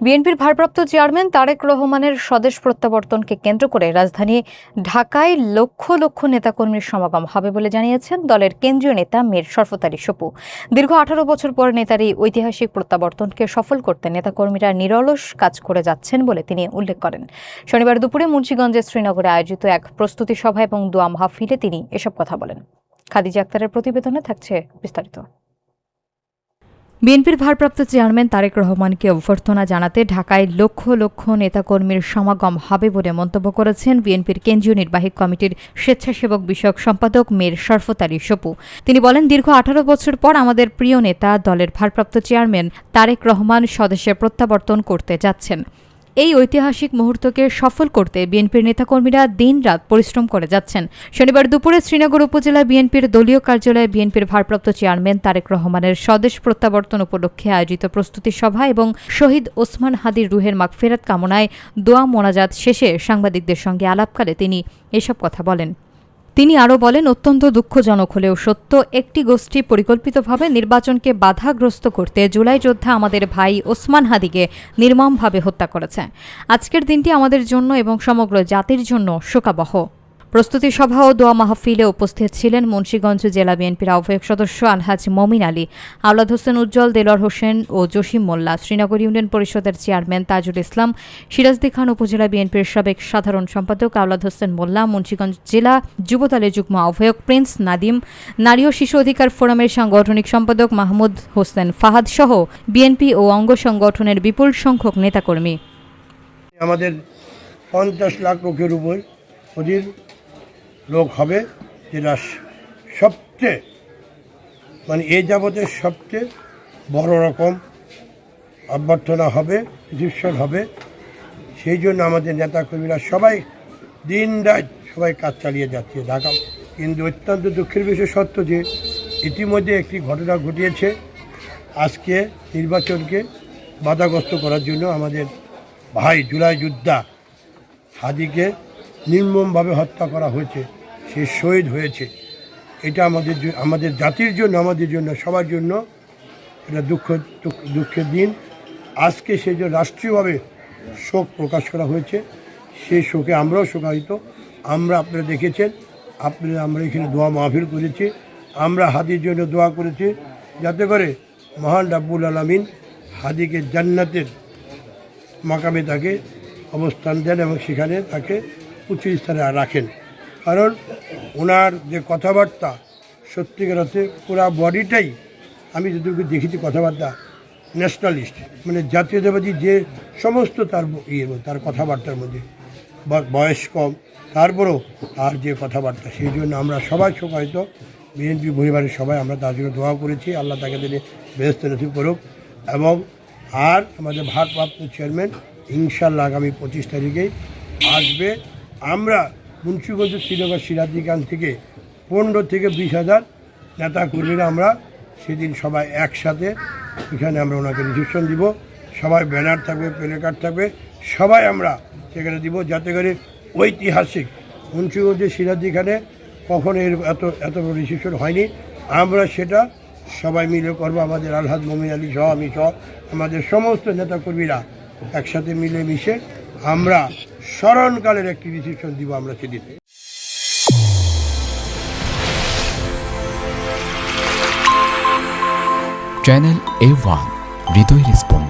বিএনপির ভারপ্রাপ্ত চেয়ারম্যান তারেক রহমানের স্বদেশ প্রত্যাবর্তনকে কেন্দ্র করে রাজধানী ঢাকায় লক্ষ লক্ষ নেতাকর্মীর সমাগম হবে বলে জানিয়েছেন দলের কেন্দ্রীয় নেতা মীর শরফত আলী সপু। দীর্ঘ 18 বছর পর নেতার এই ঐতিহাসিক প্রত্যাবর্তনকে সফল করতে নেতাকর্মীরা নিরলস কাজ করে যাচ্ছেন বলে তিনি উল্লেখ করেন। শনিবার দুপুরে মুন্সিগঞ্জের শ্রীনগরে আয়োজিত এক প্রস্তুতি সভা এবং দোয়া মাহফিলে তিনি এসব কথা বলেন। খাদিজা আক্তারের প্রতিবেদনে থাকছে বিস্তারিত। বিএনপির ভারপ্রাপ্ত চেয়ারম্যান তারেক রহমানকে অভ্যর্থনা জানাতে ঢাকায় লক্ষ লক্ষ নেতাকর্মীর সমাগম হবে বলে মন্তব্য করেছেন বিএনপির কেন্দ্রীয় নির্বাহী কমিটির স্বেচ্ছাসেবক বিষয়ক সম্পাদক মীর শরফত আলী সপু। তিনি বলেন, দীর্ঘ 18 বছর পর আমাদের প্রিয় নেতা দলের ভারপ্রাপ্ত চেয়ারম্যান তারেক রহমান স্বদেশে প্রত্যাবর্তন করতে যাচ্ছেন। এই ঐতিহাসিক মুহূর্তকে সফল করতে বিএনপির নেতাকর্মীরা দিনরাত পরিশ্রম করে যাচ্ছেন। শনিবার দুপুরে শ্রীনগর উপজেলা বিএনপির দলীয় কার্যালয়ে বিএনপির ভারপ্রাপ্ত চেয়ারম্যান তারেক রহমানের স্বদেশ প্রত্যাবর্তন উপলক্ষে আয়োজিত প্রস্তুতি সভা এবং শহীদ ওসমান হাদির রুহের মাগফিরাত কামনায় দোয়া মোনাজাত শেষে সাংবাদিকদের সঙ্গে আলাপকালে তিনি এসব কথা বলেন। তিনি আরও বলেন, অত্যন্ত দুঃখজনক হলেও সত্য, একটি গোষ্ঠী পরিকল্পিতভাবে নির্বাচনকে বাধাগ্রস্ত করতে জুলাই যোদ্ধা আমাদের ভাই ওসমান হাদিকে নির্মমভাবে হত্যা করেছে। আজকের দিনটি আমাদের জন্য এবং সমগ্র জাতির জন্য শোকাবহ। প্রস্তুতি সভা ও দোয়া মাহফিলে উপস্থিত ছিলেন মুন্সিগঞ্জ জেলা বিএনপির আহ্বায়ক সদস্য আলহাজ মমিন আলী, আওলাদ হোসেন উজ্জ্বল, দেলোয়ার হোসেন ও জসিম মোল্লা, শ্রীনগর ইউনিয়ন পরিষদের চেয়ারম্যান তাজুল ইসলাম, সিরাজদি খান উপজেলা বিএনপির সাবেক সাধারণ সম্পাদক আওলাদ হোসেন মোল্লা, মুন্সিগঞ্জ জেলা যুবদলের যুগ্ম আহ্বায়ক প্রিন্স নাদিম, নারী ও শিশু অধিকার ফোরামের সাংগঠনিক সম্পাদক মাহমুদ হোসেন ফাহাদ সহ বিএনপি ও অঙ্গ সংগঠনের বিপুল সংখ্যক নেতাকর্মী। আমাদের 50 লাখ লোকের উপর অধীর লোক হবে, যেটা সবচেয়ে এই যাবতের সবচেয়ে বড় রকম অভ্যর্থনা হবে, রিসেপশন হবে। সেই জন্য আমাদের নেতাকর্মীরা সবাই দিন রাত সবাই কাজ চালিয়ে যাচ্ছে ঢাকা। কিন্তু অত্যন্ত দুঃখের বিষয় সত্য যে ইতিমধ্যে একটি ঘটনা ঘটিয়েছে। আজকে নির্বাচনকে বাধাগ্রস্ত করার জন্য আমাদের ভাই জুলাই যোদ্ধা হাদিকে নির্মমভাবে হত্যা করা হয়েছে, সে শহীদ হয়েছে। এটা আমাদের জাতির জন্য, আমাদের জন্য, সবার জন্য এটা দুঃখের দিন। আজকে সেই যে রাষ্ট্রীয়ভাবে শোক প্রকাশ করা হয়েছে, সেই শোকে আমরাও শোকায়িত। আপনারা দেখেছেন, আমরা এখানে দোয়া মাহফিল করেছি, আমরা হাদির জন্য দোয়া করেছি যাতে করে মহান রাব্বুল আলামিন হাদিকে জান্নাতের মাকামে তাকে অবস্থান দেন এবং সেখানে তাকে উচ্চ স্থানে রাখেন। কারণ ওনার যে কথাবার্তা, সত্যিকার অর্থে পুরা বডিটাই, আমি যতটুকু দেখেছি কথাবার্তা, ন্যাশনালিস্ট, জাতীয়তাবাদী যে সমস্ত তার কথাবার্তার মধ্যে, বয়স কম, তারপরেও তার যে কথাবার্তা, সেই জন্য আমরা সবাই শোকায়িত। বিএনপি পরিবারের সবাই আমরা তার জন্য দোয়া করেছি, আল্লাহ তাকে দিনে বেহেশত নসিব করুক। এবং আর আমাদের ভারপ্রাপ্ত চেয়ারম্যান ইনশাল্লাহ আগামী 25 তারিখেই আসবে। আমরা মুন্সিগঞ্জ শ্রীনগর সিরাজদি খান থেকে 15 থেকে 20 হাজার নেতাকর্মীরা আমরা সেদিন সবাই একসাথে এখানে আমরা ওনাকে রিসেপশন দিব। সবাই ব্যানার থাকবে, প্লেকার্ড থাকবে, সবাই আমরা সেখানে দিব, যাতে করে ঐতিহাসিক মুন্সিগঞ্জের সিরাজদি খানে কখনো এত বড় রিসেপশন হয়নি। আমরা সেটা সবাই মিলে করবো। আমাদের আলহাজ মমিন আলী সহ, আমি সহ, আমাদের সমস্ত নেতাকর্মীরা একসাথে মিলে মিশে আমরা স্মরণকালের একটি রিসেপশন দিব আমরা সেদিন। চ্যানেল A1 হৃদয় রেসপন্স।